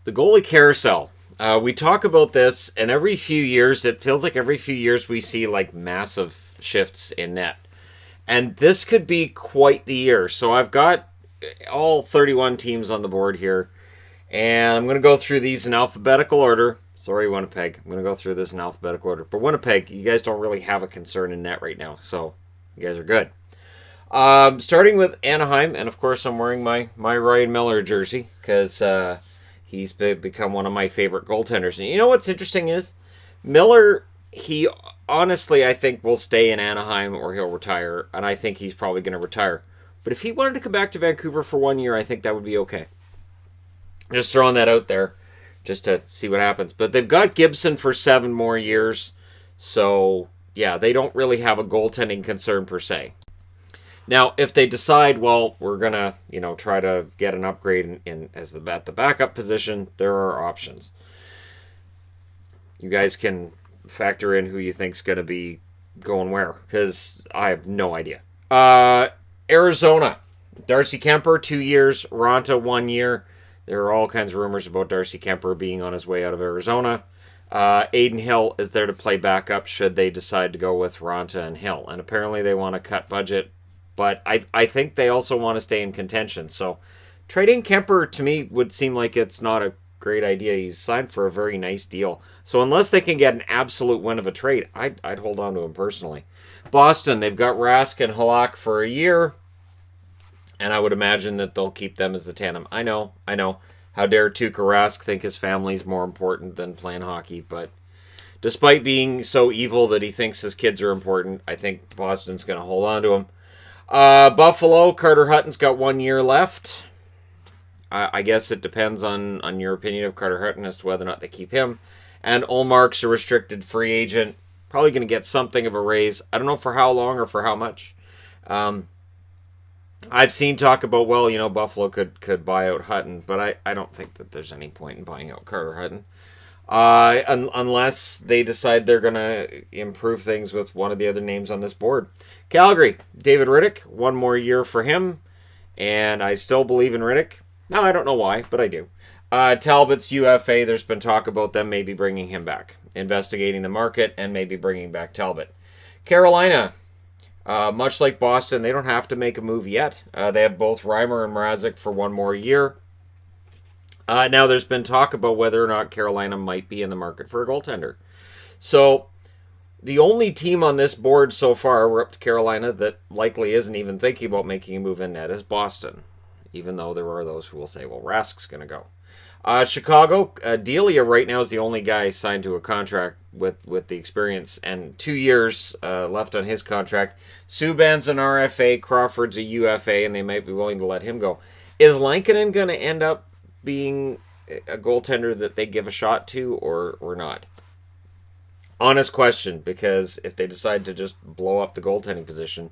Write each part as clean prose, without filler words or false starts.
The goalie carousel. We talk about this, and every few years, it feels like every few years we see like massive shifts in net. And this could be quite the year. So I've got all 31 teams on the board here, and I'm going to go through these in alphabetical order. Sorry, Winnipeg. I'm going to go through this in alphabetical order. But Winnipeg, you guys don't really have a concern in net right now, so you guys are good. Starting with Anaheim, and of course I'm wearing my Ryan Miller jersey because he's become one of my favorite goaltenders. And you know what's interesting is Miller, he honestly, I think, will stay in Anaheim or he'll retire, and I think he's probably going to retire. But if he wanted to come back to Vancouver for 1 year, I think that would be okay. Just throwing that out there just to see what happens. But they've got Gibson for 7 more years, so yeah, they don't really have a goaltending concern per se. Now, if they decide, well, we're gonna, try to get an upgrade at the backup position, there are options. You guys can factor in who you think's gonna be going where, because I have no idea. Arizona, Darcy Kemper 2 years, Ronta 1 year. There are all kinds of rumors about Darcy Kemper being on his way out of Arizona. Aiden Hill is there to play backup should they decide to go with Ronta and Hill, and apparently they want to cut budget. But I think they also want to stay in contention. So trading Kemper to me would seem like it's not a great idea. He's signed for a very nice deal. So unless they can get an absolute win of a trade, I'd hold on to him personally. Boston, they've got Rask and Halak for a year. And I would imagine that they'll keep them as the tandem. I know. How dare Tuukka Rask think his family's more important than playing hockey. But despite being so evil that he thinks his kids are important, I think Boston's going to hold on to him. Buffalo, Carter Hutton's got 1 year left. I guess it depends on your opinion of Carter Hutton as to whether or not they keep him. And Olmark's a restricted free agent. Probably going to get something of a raise. I don't know for how long or for how much. I've seen talk about, Buffalo could buy out Hutton, but I don't think that there's any point in buying out Carter Hutton. Unless they decide they're going to improve things with one of the other names on this board. Calgary, David Riddick, 1 more year for him, and I still believe in Riddick. No, I don't know why, but I do. Talbot's UFA, there's been talk about them maybe bringing him back, investigating the market, and maybe bringing back Talbot. Carolina, much like Boston, they don't have to make a move yet. They have both Reimer and Mrazek for 1 more year. Now, there's been talk about whether or not Carolina might be in the market for a goaltender. So, the only team on this board so far, we're up to Carolina, that likely isn't even thinking about making a move in net is Boston. Even though there are those who will say, well, Rask's going to go. Chicago, Delia right now is the only guy signed to a contract with the experience, and 2 years left on his contract. Subban's an RFA, Crawford's a UFA, and they might be willing to let him go. Is Lankinen going to end up being a goaltender that they give a shot to or not? Honest question, because if they decide to just blow up the goaltending position,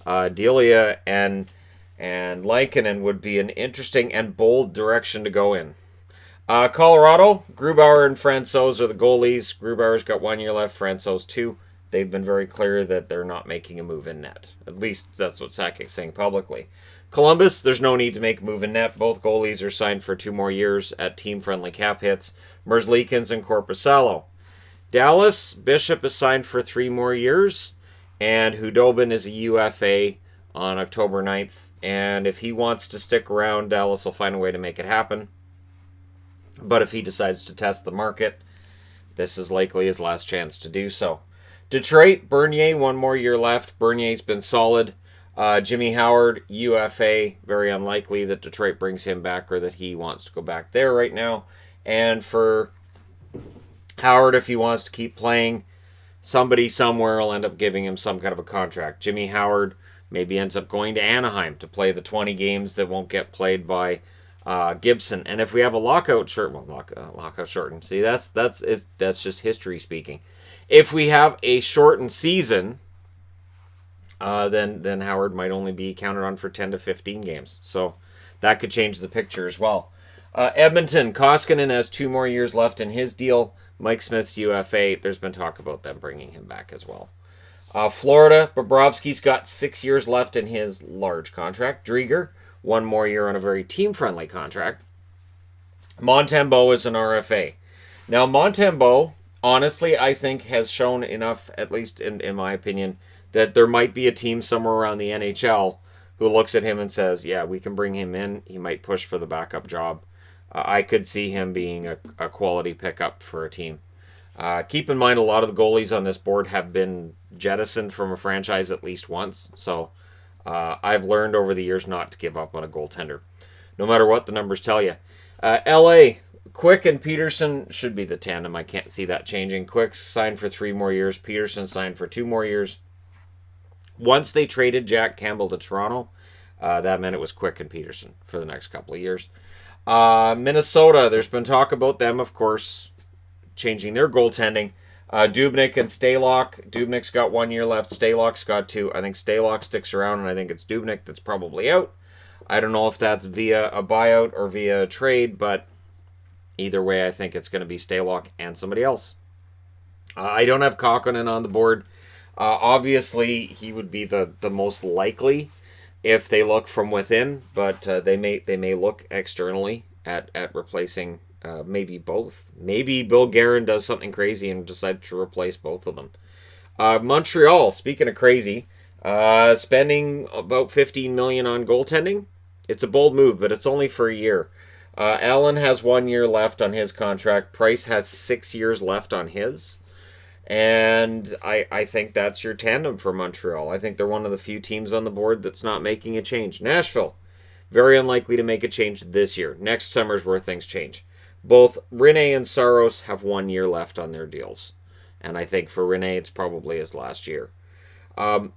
Delia and Lankinen would be an interesting and bold direction to go in. Colorado, Grubauer and Francouz are the goalies. Grubauer's got 1 year left, Francouz 2. They've been very clear that they're not making a move in net. At least that's what Sakic's saying publicly. Columbus, there's no need to make a move in net. Both goalies are signed for 2 more years at team-friendly cap hits. Merzlikins and Korpisalo. Dallas, Bishop is signed for 3 more years, and Hudobin is a UFA on October 9th. And if he wants to stick around, Dallas will find a way to make it happen. But if he decides to test the market, this is likely his last chance to do so. Detroit, Bernier, 1 more year left. Bernier's been solid. Jimmy Howard, UFA, very unlikely that Detroit brings him back or that he wants to go back there right now. And for Howard, if he wants to keep playing, somebody somewhere will end up giving him some kind of a contract. Jimmy Howard maybe ends up going to Anaheim to play the 20 games that won't get played by Gibson. And if we have a lockout shortened. See, that's just history speaking. If we have a shortened season, then Howard might only be counted on for 10 to 15 games. So that could change the picture as well. Edmonton, Koskinen has 2 more years left in his deal. Mike Smith's UFA, there's been talk about them bringing him back as well. Florida, Bobrovsky's got 6 years left in his large contract. Drieger, 1 more year on a very team-friendly contract. Montembeault is an RFA. Now, Montembeault, honestly, I think has shown enough, at least in my opinion, that there might be a team somewhere around the NHL who looks at him and says, yeah, we can bring him in. He might push for the backup job. I could see him being a quality pickup for a team. Keep in mind, a lot of the goalies on this board have been jettisoned from a franchise at least once. So I've learned over the years not to give up on a goaltender, no matter what the numbers tell you. LA, Quick and Peterson should be the tandem. I can't see that changing. Quick signed for 3 more years. Peterson signed for 2 more years. Once they traded Jack Campbell to Toronto, that meant it was Quick and Peterson for the next couple of years. Minnesota, there's been talk about them, of course, changing their goaltending. Dubnyk and Stalock. Dubnyk's got 1 year left. Stalock's got 2. I think Stalock sticks around, and I think it's Dubnyk that's probably out. I don't know if that's via a buyout or via a trade, but either way, I think it's going to be Stalock and somebody else. I don't have Kokkonen on the board. Obviously, he would be the most likely if they look from within, but they may look externally at replacing maybe both. Maybe Bill Guerin does something crazy and decides to replace both of them. Montreal, speaking of crazy, spending about $15 million on goaltending. It's a bold move, but it's only for a year. Allen has 1 year left on his contract. Price has 6 years left on his. And I think that's your tandem for Montreal. I think they're one of the few teams on the board that's not making a change. Nashville, very unlikely to make a change this year. Next summer's where things change. Both Rinne and Saros have 1 year left on their deals. And I think for Rinne, it's probably his last year.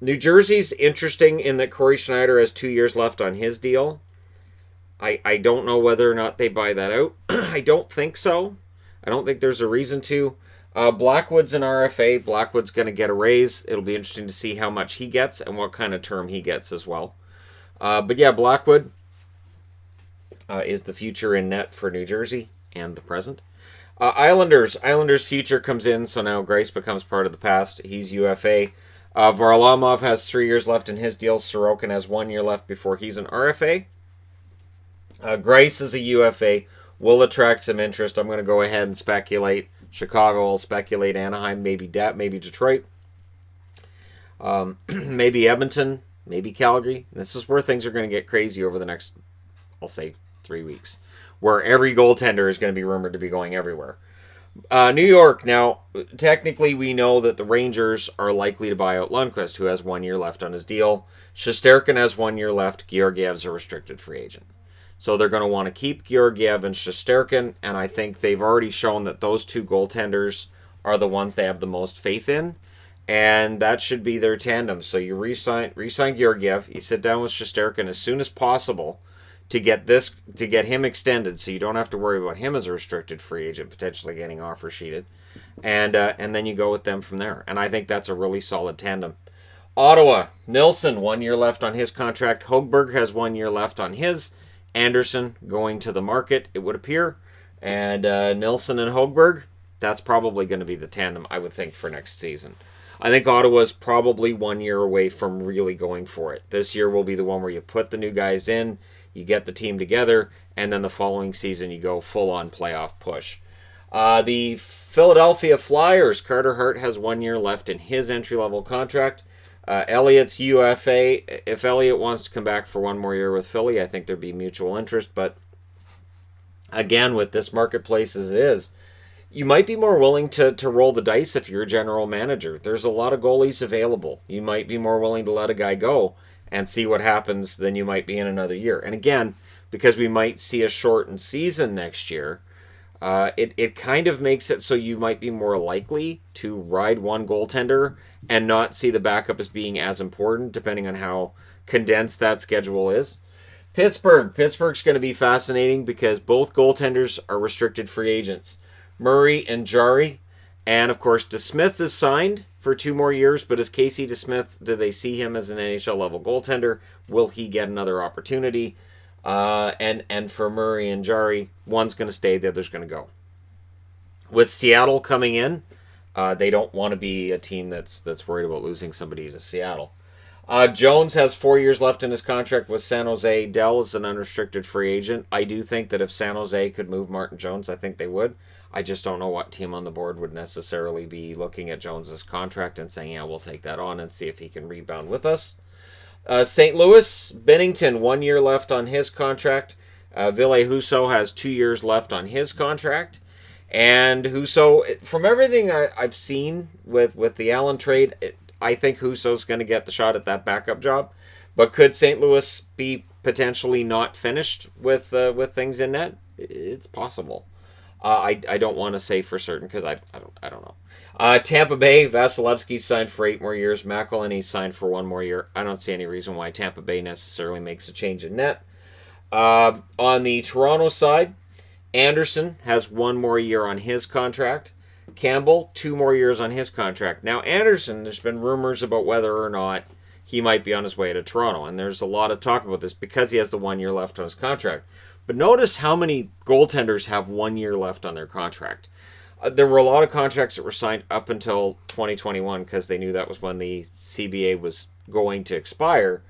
New Jersey's interesting in that Corey Schneider has 2 years left on his deal. I don't know whether or not they buy that out. I don't think so. I don't think there's a reason to. Blackwood's an RFA. Blackwood's going to get a raise. It'll be interesting to see how much he gets and what kind of term he gets as well. But yeah, Blackwood is the future in net for New Jersey and the present. Islanders future comes in, so now Grace becomes part of the past. He's UFA. Varlamov has 3 years left in his deal. Sorokin has 1 year left before he's an RFA. Grace is a UFA. Will attract some interest. I'm going to go ahead and speculate. Chicago will speculate Anaheim, maybe Detroit, maybe Edmonton, maybe Calgary. This is where things are going to get crazy over the next, I'll say, 3 weeks, where every goaltender is going to be rumored to be going everywhere. New York, now, technically we know that the Rangers are likely to buy out Lundqvist, who has 1 year left on his deal. Shesterkin has 1 year left. Georgiev's a restricted free agent. So they're going to want to keep Georgiev and Shesterkin, and I think they've already shown that those two goaltenders are the ones they have the most faith in, and that should be their tandem. So you re-sign Georgiev, you sit down with Shesterkin as soon as possible to get him extended, so you don't have to worry about him as a restricted free agent potentially getting offer sheeted, and then you go with them from there. And I think that's a really solid tandem. Ottawa, Nilsson, 1 year left on his contract. Hogberg has 1 year left on his. Anderson going to the market, it would appear. And Nilsson and Hogberg, that's probably going to be the tandem, I would think, for next season. I think Ottawa's probably 1 year away from really going for it. This year will be the one where you put the new guys in, you get the team together, and then the following season you go full-on playoff push. The Philadelphia Flyers, Carter Hart has 1 year left in his entry-level contract. Elliott's UFA. If Elliott wants to come back for 1 more year with Philly, I think there'd be mutual interest. But again, with this marketplace as it is, you might be more willing to roll the dice if you're a general manager. There's a lot of goalies available. You might be more willing to let a guy go and see what happens than you might be in another year. And again, because we might see a shortened season next year, it kind of makes it so you might be more likely to ride one goaltender and not see the backup as being as important, depending on how condensed that schedule is. Pittsburgh's going to be fascinating because both goaltenders are restricted free agents. Murray and Jari, and of course DeSmith is signed for 2 more years, but is Casey DeSmith, do they see him as an NHL level goaltender? Will he get another opportunity? And for Murray and Jari, one's going to stay, the other's going to go. With Seattle coming in, they don't want to be a team that's worried about losing somebody to Seattle. Jones has 4 years left in his contract with San Jose. Dell is an unrestricted free agent. I do think that if San Jose could move Martin Jones, I think they would. I just don't know what team on the board would necessarily be looking at Jones's contract and saying, yeah, we'll take that on and see if he can rebound with us. St. Louis, Bennington, 1 year left on his contract. Ville Husso has 2 years left on his contract. And Husso, from everything I've seen with the Allen trade, I think Husso's going to get the shot at that backup job. But could St. Louis be potentially not finished with things in net? It's possible. I don't want to say for certain because I don't know. Tampa Bay, Vasilevsky signed for 8 more years. McElhinney signed for 1 more year. I don't see any reason why Tampa Bay necessarily makes a change in net. On the Toronto side, Anderson has 1 more year on his contract. Campbell, 2 more years on his contract. Now, Anderson, there's been rumors about whether or not he might be on his way to Toronto, and there's a lot of talk about this because he has the 1 year left on his contract. But notice how many goaltenders have 1 year left on their contract. There were a lot of contracts that were signed up until 2021 because they knew that was when the CBA was going to expire.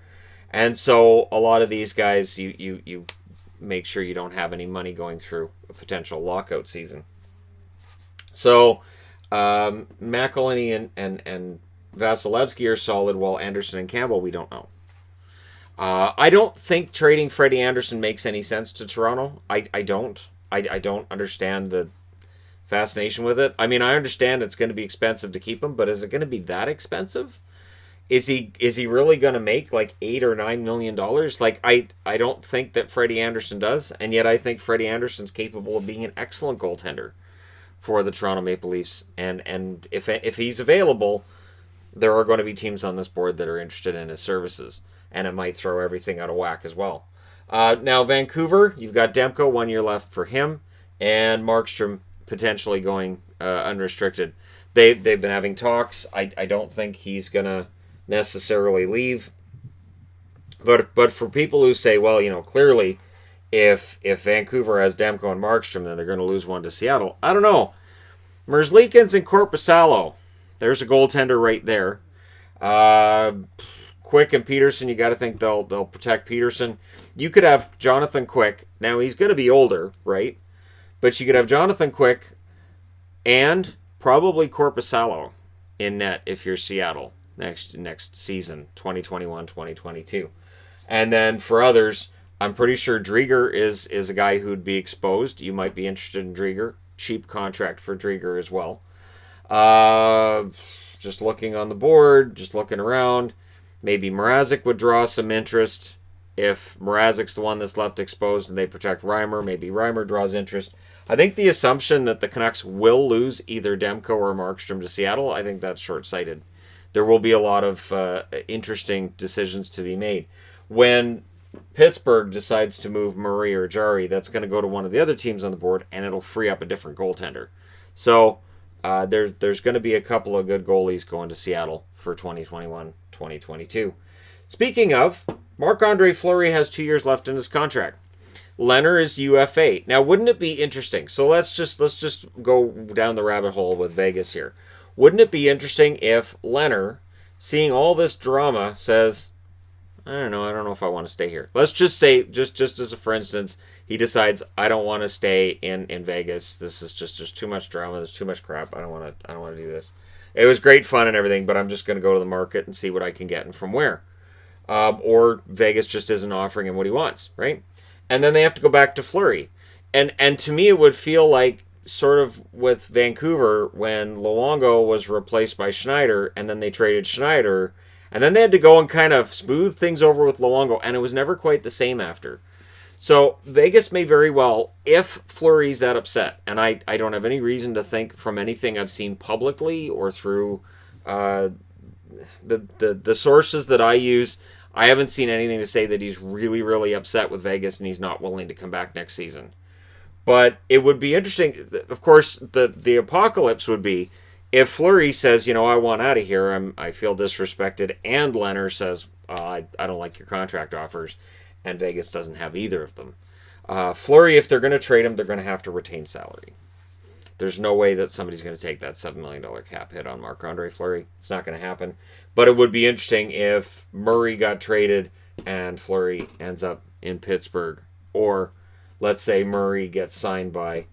And so a lot of these guys, you make sure you don't have any money going through a potential lockout season. So McElhinney and Vasilevsky are solid, while Anderson and Campbell, we don't know. I don't think trading Freddie Anderson makes any sense to Toronto. I don't. I don't understand the fascination with it. I mean, I understand it's going to be expensive to keep him, but is it going to be that expensive? Is he really going to make like $8 or $9 million? Like I don't think that Freddie Anderson does, and yet I think Freddie Anderson's capable of being an excellent goaltender for the Toronto Maple Leafs. And if he's available, there are going to be teams on this board that are interested in his services, and it might throw everything out of whack as well. Now Vancouver, you've got Demko, 1 year left for him, and Markstrom potentially going unrestricted. They've been having talks. I don't think he's gonna necessarily leave. But for people who say, well, clearly if Vancouver has Demko and Markstrom, then they're going to lose one to Seattle. I don't know. Merzlikins and Korpisalo. There's a goaltender right there. Quick and Peterson, you got to think they'll protect Peterson. You could have Jonathan Quick. Now, he's going to be older, right? But you could have Jonathan Quick and probably Korpisalo in net if you're Seattle next season, 2021-2022. And then for others, I'm pretty sure Drieger is a guy who'd be exposed. You might be interested in Drieger. Cheap contract for Drieger as well. Just looking on the board, just looking around. Maybe Mrazek would draw some interest. If Mrazek's the one that's left exposed and they protect Reimer, maybe Reimer draws interest. I think the assumption that the Canucks will lose either Demko or Markstrom to Seattle, I think that's short-sighted. There will be a lot of interesting decisions to be made. When Pittsburgh decides to move Murray or Jari, that's going to go to one of the other teams on the board, and it'll free up a different goaltender. So there's going to be a couple of good goalies going to Seattle for 2021-2022. Speaking of, Marc-Andre Fleury has 2 years left in his contract. Leonard is UFA. Now, wouldn't it be interesting? So let's just go down the rabbit hole with Vegas here. Wouldn't it be interesting if Leonard, seeing all this drama, says, I don't know if I want to stay here. Let's just say, just as a for instance, he decides, I don't want to stay in Vegas. This is just too much drama. There's too much crap. I don't want to do this. It was great fun and everything, but I'm just going to go to the market and see what I can get and from where. Or Vegas just isn't offering him what he wants, right? And then they have to go back to Fleury. And to me, it would feel like sort of with Vancouver when Luongo was replaced by Schneider, and then they traded Schneider, and then they had to go and kind of smooth things over with Luongo, and it was never quite the same after. So Vegas may very well, if Fleury's that upset, and I don't have any reason to think from anything I've seen publicly or through the sources that I use, I haven't seen anything to say that he's really, really upset with Vegas and he's not willing to come back next season. But it would be interesting. Of course, the apocalypse would be if Fleury says, I want out of here, I feel disrespected, and Leonard says, I don't like your contract offers, and Vegas doesn't have either of them. Fleury, if they're going to trade him, they're going to have to retain salary. There's no way that somebody's going to take that $7 million cap hit on Marc-Andre Fleury. It's not going to happen. But it would be interesting if Murray got traded and Fleury ends up in Pittsburgh. Or let's say Murray gets signed by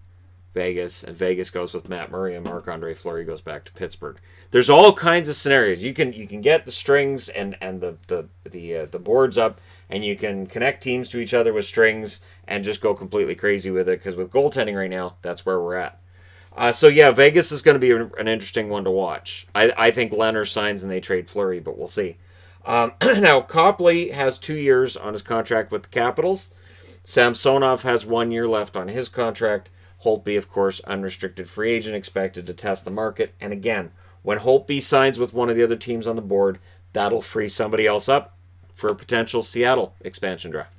Vegas and Vegas goes with Matt Murray and Marc-Andre Fleury goes back to Pittsburgh. There's all kinds of scenarios. You can get the strings and the boards up, and you can connect teams to each other with strings and just go completely crazy with it, because with goaltending right now, that's where we're at. So yeah, Vegas is going to be an interesting one to watch. I think Leonard signs and they trade Fleury, but we'll see. Now, Copley has 2 years on his contract with the Capitals. Samsonov has 1 year left on his contract. Holtby, of course, unrestricted free agent, expected to test the market. And again, when Holtby signs with one of the other teams on the board, that'll free somebody else up for a potential Seattle expansion draft.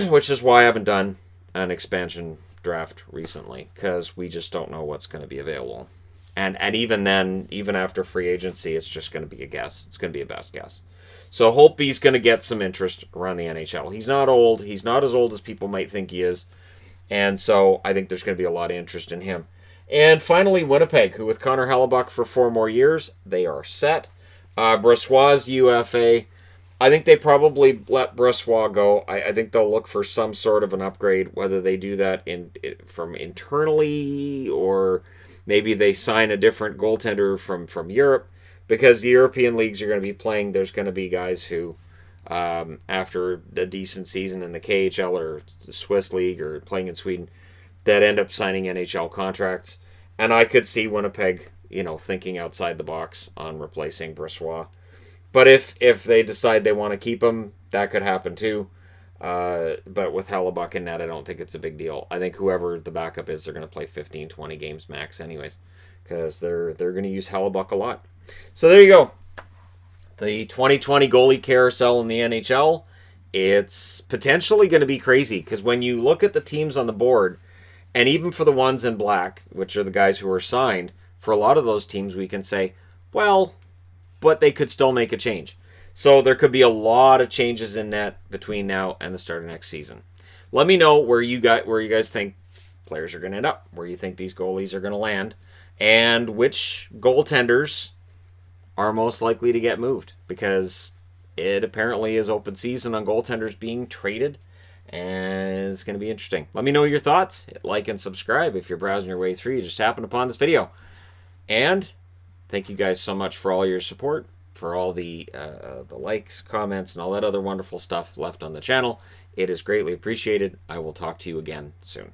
Which is why I haven't done an expansion draft recently, because we just don't know what's going to be available. And even then, even after free agency, it's just going to be a guess. It's going to be a best guess. So Holtby's going to get some interest around the NHL. He's not old. He's not as old as people might think he is. And so I think there's going to be a lot of interest in him. And finally, Winnipeg, who with Connor Hellebuck for 4 more years, they are set. Brossois' UFA. I think they probably let Brossois go. I think they'll look for some sort of an upgrade, whether they do that from internally or maybe they sign a different goaltender from Europe, because the European leagues are going to be playing. There's going to be guys who, after a decent season in the KHL or the Swiss league or playing in Sweden, that end up signing NHL contracts. And I could see Winnipeg, thinking outside the box on replacing Brossois. But if they decide they want to keep him, that could happen too. But with Hellebuck in that, I don't think it's a big deal. I think whoever the backup is, they're going to play 15, 20 games max anyways, because they're going to use Hellebuck a lot. So there you go. The 2020 goalie carousel in the NHL, it's potentially going to be crazy, because when you look at the teams on the board, and even for the ones in black, which are the guys who are signed, for a lot of those teams we can say, well, but they could still make a change. So there could be a lot of changes in that between now and the start of next season. Let me know where you guys think players are going to end up, where you think these goalies are going to land, and which goaltenders are most likely to get moved, because it apparently is open season on goaltenders being traded, and it's going to be interesting. Let me know your thoughts. Hit like and subscribe if you're browsing your way through. You just happened upon this video. And thank you guys so much for all your support, for all the likes, comments, and all that other wonderful stuff left on the channel. It is greatly appreciated. I will talk to you again soon.